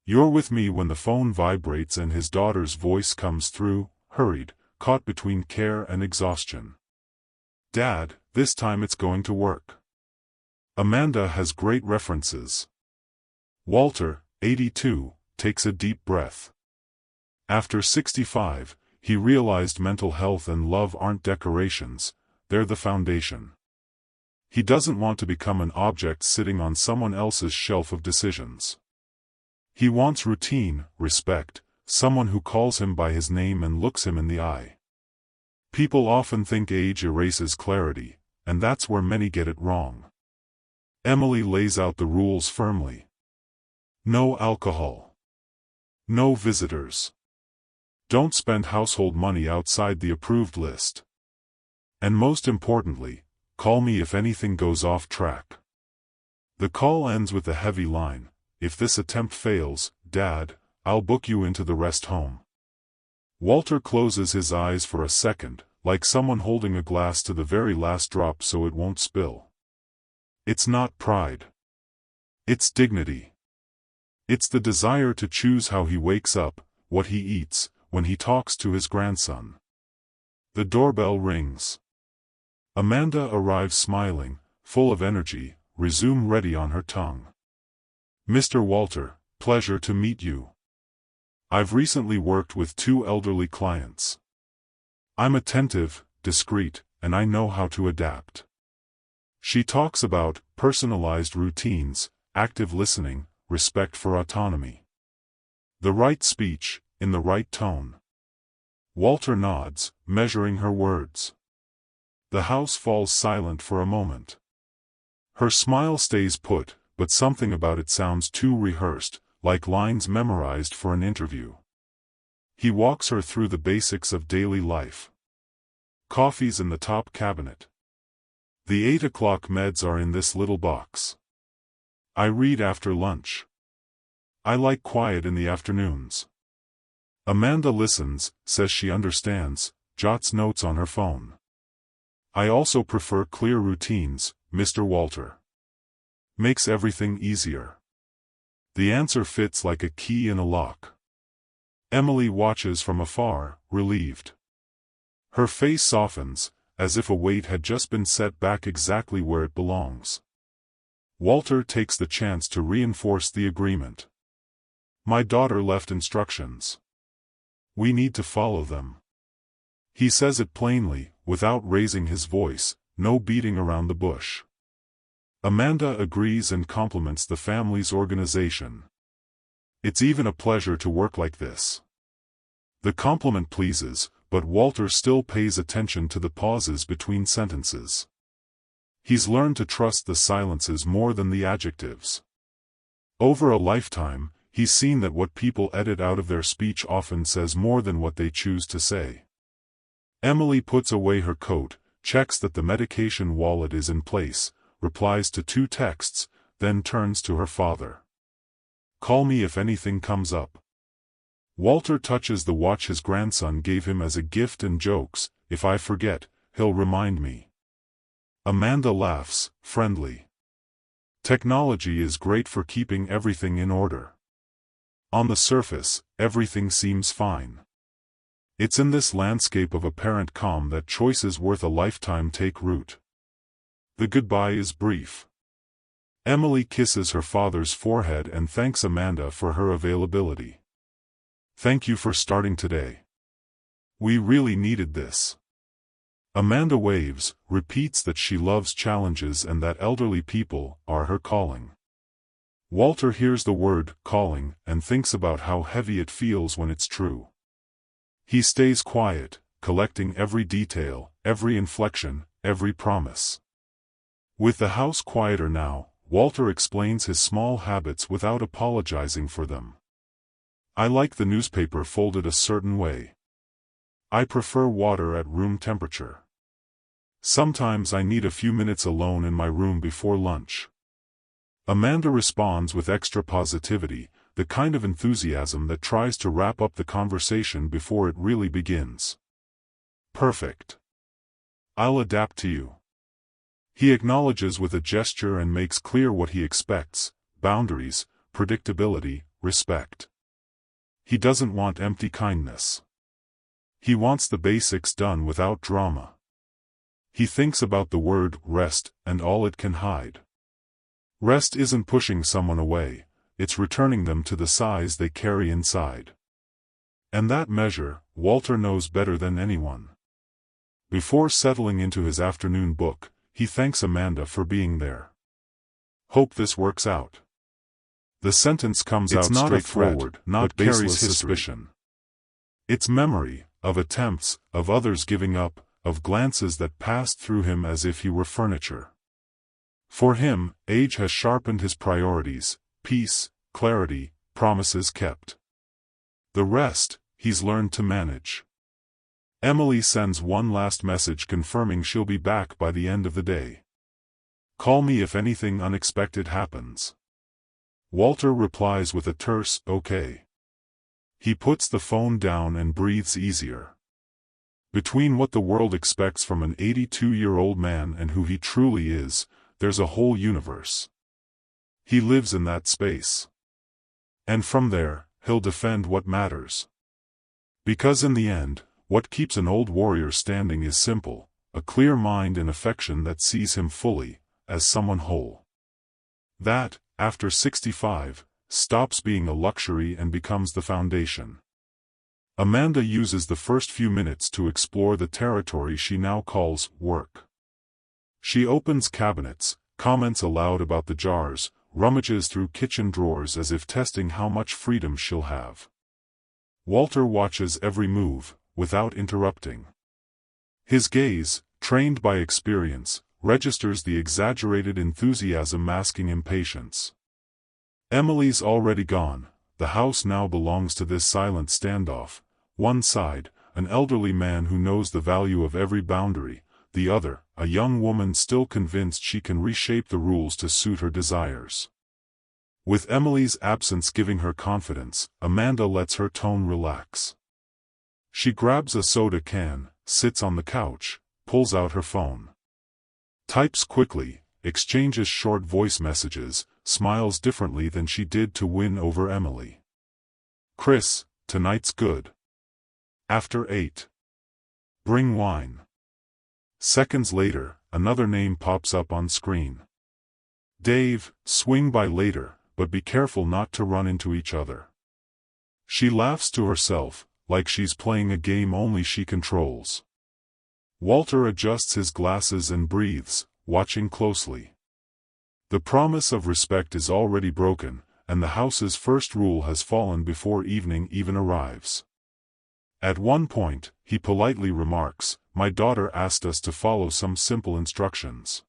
You're with me when the phone vibrates and his daughter's voice comes through, hurried, caught between care and exhaustion. Dad, this time it's going to work. Amanda has great references. Walter, 82, takes a deep breath. After 65, he realized mental health and love aren't decorations, they're the foundation. He doesn't want to become an object sitting on someone else's shelf of decisions. He wants routine, respect, someone who calls him by his name and looks him in the eye. People often think age erases clarity, and that's where many get it wrong. Emily lays out the rules firmly. No alcohol. No visitors. Don't spend household money outside the approved list. And most importantly, call me if anything goes off track. The call ends with a heavy line. If this attempt fails, Dad, I'll book you into the rest home. Walter closes his eyes for a second, like someone holding a glass to the very last drop so it won't spill. It's not pride. It's dignity. It's the desire to choose how he wakes up, what he eats, when he talks to his grandson. The doorbell rings. Amanda arrives smiling, full of energy, resume ready on her tongue. Mr. Walter, pleasure to meet you. I've recently worked with 2 elderly clients. I'm attentive, discreet, and I know how to adapt. She talks about personalized routines, active listening, respect for autonomy. The right speech, in the right tone. Walter nods, measuring her words. The house falls silent for a moment. Her smile stays put, but something about it sounds too rehearsed, like lines memorized for an interview. He walks her through the basics of daily life. Coffee's in the top cabinet. The 8 o'clock meds are in this little box. I read after lunch. I like quiet in the afternoons. Amanda listens, says she understands, jots notes on her phone. I also prefer clear routines, Mr. Walter. Makes everything easier. The answer fits like a key in a lock. Emily watches from afar, relieved. Her face softens, as if a weight had just been set back exactly where it belongs. Walter takes the chance to reinforce the agreement. My daughter left instructions. We need to follow them. He says it plainly, without raising his voice, no beating around the bush. Amanda agrees and compliments the family's organization. It's even a pleasure to work like this. The compliment pleases, but Walter still pays attention to the pauses between sentences. He's learned to trust the silences more than the adjectives. Over a lifetime, he's seen that what people edit out of their speech often says more than what they choose to say. Emily puts away her coat, checks that the medication wallet is in place, replies to 2 texts, then turns to her father. Call me if anything comes up. Walter touches the watch his grandson gave him as a gift and jokes, if I forget, he'll remind me. Amanda laughs, friendly. Technology is great for keeping everything in order. On the surface, everything seems fine. It's in this landscape of apparent calm that choices worth a lifetime take root. The goodbye is brief. Emily kisses her father's forehead and thanks Amanda for her availability. Thank you for starting today. We really needed this. Amanda waves, repeats that she loves challenges and that elderly people are her calling. Walter hears the word calling and thinks about how heavy it feels when it's true. He stays quiet, collecting every detail, every inflection, every promise. With the house quieter now, Walter explains his small habits without apologizing for them. I like the newspaper folded a certain way. I prefer water at room temperature. Sometimes I need a few minutes alone in my room before lunch. Amanda responds with extra positivity, the kind of enthusiasm that tries to wrap up the conversation before it really begins. Perfect. I'll adapt to you. He acknowledges with a gesture and makes clear what he expects: boundaries, predictability, respect. He doesn't want empty kindness. He wants the basics done without drama. He thinks about the word rest and all it can hide. Rest isn't pushing someone away, it's returning them to the size they carry inside. And that measure, Walter knows better than anyone. Before settling into his afternoon book, he thanks Amanda for being there. Hope this works out. The sentence comes out straightforward, not carries suspicion. It's memory, of attempts, of others giving up, of glances that passed through him as if he were furniture. For him, age has sharpened his priorities, peace, clarity, promises kept. The rest, he's learned to manage. Emily sends one last message confirming she'll be back by the end of the day. Call me if anything unexpected happens. Walter replies with a terse, okay. He puts the phone down and breathes easier. Between what the world expects from an 82-year-old man and who he truly is, there's a whole universe. He lives in that space. And from there, he'll defend what matters. Because in the end, what keeps an old warrior standing is simple, a clear mind and affection that sees him fully, as someone whole. That, after 65, stops being a luxury and becomes the foundation. Amanda uses the first few minutes to explore the territory she now calls work. She opens cabinets, comments aloud about the jars, rummages through kitchen drawers as if testing how much freedom she'll have. Walter watches every move, without interrupting. His gaze, trained by experience, registers the exaggerated enthusiasm masking impatience. Emily's already gone, the house now belongs to this silent standoff. One side, an elderly man who knows the value of every boundary, the other, a young woman still convinced she can reshape the rules to suit her desires. With Emily's absence giving her confidence, Amanda lets her tone relax. She grabs a soda can, sits on the couch, pulls out her phone. Types quickly, exchanges short voice messages, smiles differently than she did to win over Emily. Chris, tonight's good. After 8. Bring wine. Seconds later, another name pops up on screen. Dave, swing by later, but be careful not to run into each other. She laughs to herself, like she's playing a game only she controls. Walter adjusts his glasses and breathes, watching closely. The promise of respect is already broken, and the house's first rule has fallen before evening even arrives. At one point, he politely remarks, "My daughter asked us to follow some simple instructions.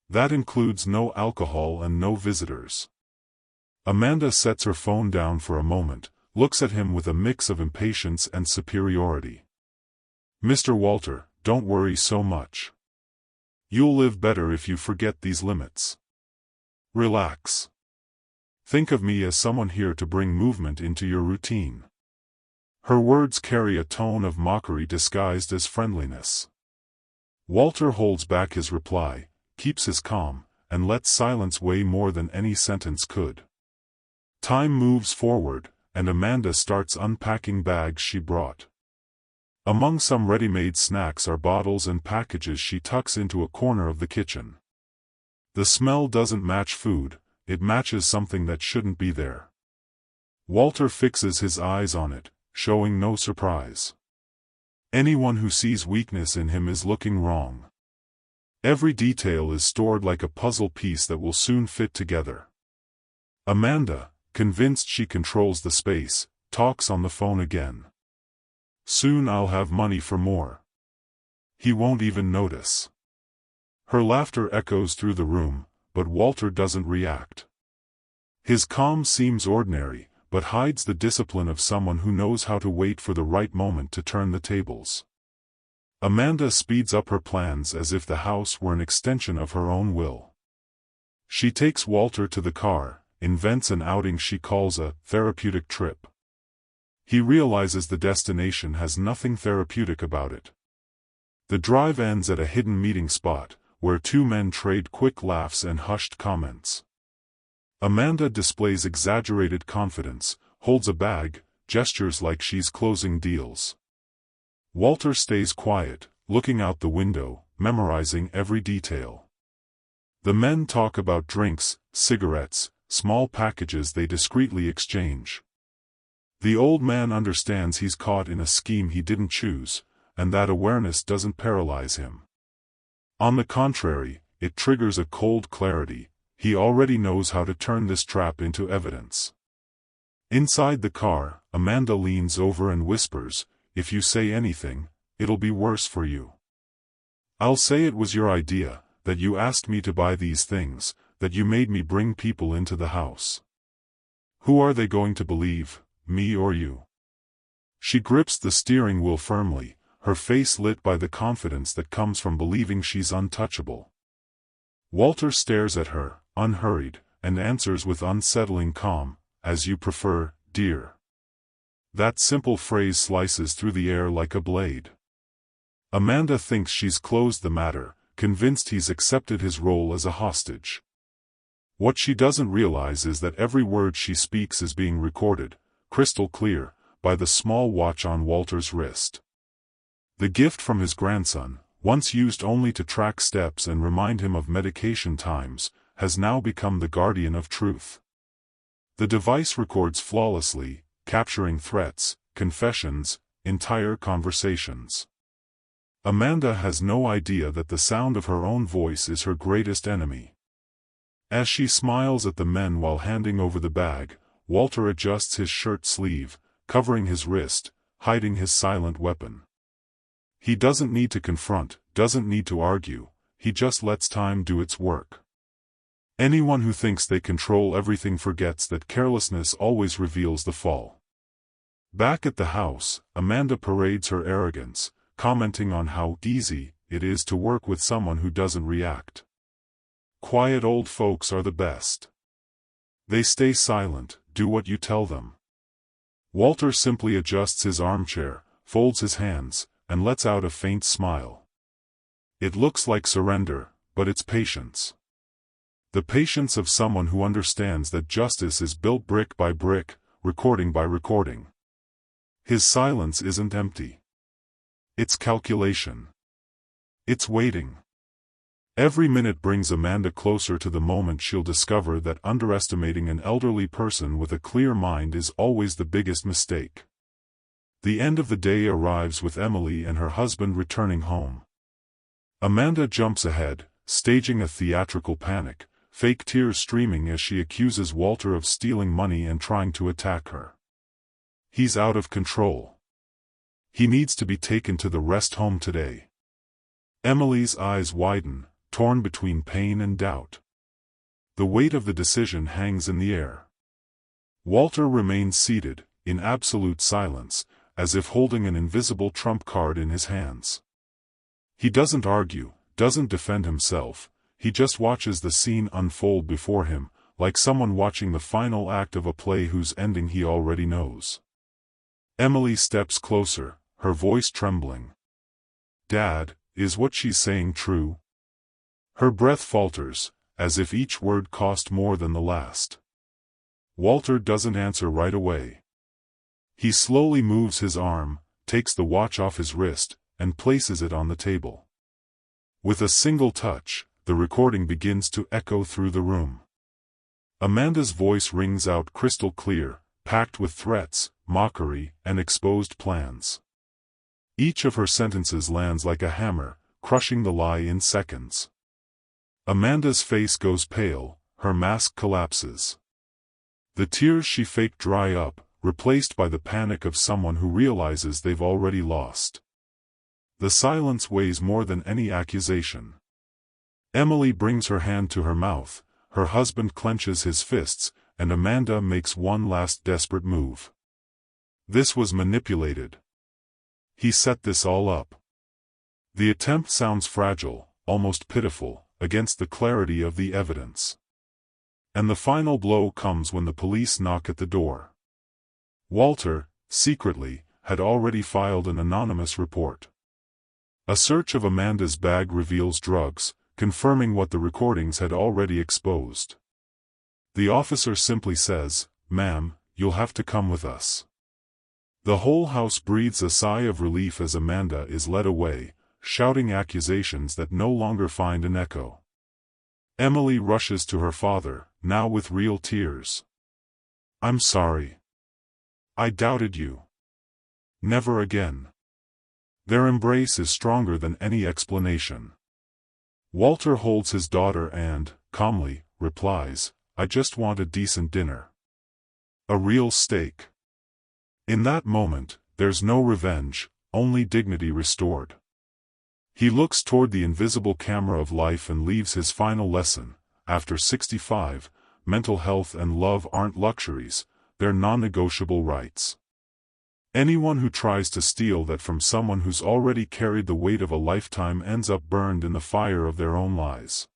That includes no alcohol and no visitors." Amanda sets her phone down for a moment, looks at him with a mix of impatience and superiority. "Mr. Walter, don't worry so much. You'll live better if you forget these limits. Relax. Think of me as someone here to bring movement into your routine." Her words carry a tone of mockery disguised as friendliness. Walter holds back his reply, keeps his calm, and lets silence weigh more than any sentence could. Time moves forward, and Amanda starts unpacking bags she brought. Among some ready-made snacks are bottles and packages she tucks into a corner of the kitchen. The smell doesn't match food, it matches something that shouldn't be there. Walter fixes his eyes on it, showing no surprise. Anyone who sees weakness in him is looking wrong. Every detail is stored like a puzzle piece that will soon fit together. Amanda, convinced she controls the space, talks on the phone again. "Soon I'll have money for more. He won't even notice." Her laughter echoes through the room, but Walter doesn't react. His calm seems ordinary, but hides the discipline of someone who knows how to wait for the right moment to turn the tables. Amanda speeds up her plans as if the house were an extension of her own will. She takes Walter to the car, invents an outing she calls a therapeutic trip. He realizes the destination has nothing therapeutic about it. The drive ends at a hidden meeting spot, where two men trade quick laughs and hushed comments. Amanda displays exaggerated confidence, holds a bag, gestures like she's closing deals. Walter stays quiet, looking out the window, memorizing every detail. The men talk about drinks, cigarettes, small packages they discreetly exchange. The old man understands he's caught in a scheme he didn't choose, and that awareness doesn't paralyze him. On the contrary, it triggers a cold clarity. He already knows how to turn this trap into evidence. Inside the car, Amanda leans over and whispers, "If you say anything, it'll be worse for you. I'll say it was your idea, that you asked me to buy these things, that you made me bring people into the house. Who are they going to believe, me or you?" She grips the steering wheel firmly, her face lit by the confidence that comes from believing she's untouchable. Walter stares at her, unhurried, and answers with unsettling calm, "As you prefer, dear." That simple phrase slices through the air like a blade. Amanda thinks she's closed the matter, convinced he's accepted his role as a hostage. What she doesn't realize is that every word she speaks is being recorded, crystal clear, by the small watch on Walter's wrist. The gift from his grandson, once used only to track steps and remind him of medication times, has now become the guardian of truth. The device records flawlessly, capturing threats, confessions, entire conversations. Amanda has no idea that the sound of her own voice is her greatest enemy. As she smiles at the men while handing over the bag, Walter adjusts his shirt sleeve, covering his wrist, hiding his silent weapon. He doesn't need to confront, doesn't need to argue, he just lets time do its work. Anyone who thinks they control everything forgets that carelessness always reveals the fall. Back at the house, Amanda parades her arrogance, commenting on how easy it is to work with someone who doesn't react. Quiet old folks are the best. They stay silent, do what you tell them. Walter simply adjusts his armchair, folds his hands, and lets out a faint smile. It looks like surrender, but it's patience. The patience of someone who understands that justice is built brick by brick, recording by recording. His silence isn't empty. It's calculation. It's waiting. Every minute brings Amanda closer to the moment she'll discover that underestimating an elderly person with a clear mind is always the biggest mistake. The end of the day arrives with Emily and her husband returning home. Amanda jumps ahead, staging a theatrical panic, fake tears streaming as she accuses Walter of stealing money and trying to attack her. He's out of control. He needs to be taken to the rest home today. Emily's eyes widen, torn between pain and doubt. The weight of the decision hangs in the air. Walter remains seated, in absolute silence, as if holding an invisible trump card in his hands. He doesn't argue, doesn't defend himself, he just watches the scene unfold before him, like someone watching the final act of a play whose ending he already knows. Emily steps closer, her voice trembling. "Dad, is what she's saying true?" Her breath falters, as if each word cost more than the last. Walter doesn't answer right away. He slowly moves his arm, takes the watch off his wrist, and places it on the table. With a single touch, the recording begins to echo through the room. Amanda's voice rings out crystal clear, packed with threats, mockery, and exposed plans. Each of her sentences lands like a hammer, crushing the lie in seconds. Amanda's face goes pale, her mask collapses. The tears she faked dry up, replaced by the panic of someone who realizes they've already lost. The silence weighs more than any accusation. Emily brings her hand to her mouth, her husband clenches his fists, and Amanda makes one last desperate move. This was manipulated. He set this all up. The attempt sounds fragile, almost pitiful, against the clarity of the evidence. And the final blow comes when the police knock at the door. Walter, secretly, had already filed an anonymous report. A search of Amanda's bag reveals drugs, confirming what the recordings had already exposed. The officer simply says, "Ma'am, you'll have to come with us." The whole house breathes a sigh of relief as Amanda is led away, shouting accusations that no longer find an echo. Emily rushes to her father, now with real tears. "I'm sorry. I doubted you. Never again." Their embrace is stronger than any explanation. Walter holds his daughter and, calmly, replies, "I just want a decent dinner. A real steak." In that moment, there's no revenge, only dignity restored. He looks toward the invisible camera of life and leaves his final lesson. After 65, mental health and love aren't luxuries, they're non-negotiable rights. Anyone who tries to steal that from someone who's already carried the weight of a lifetime ends up burned in the fire of their own lies.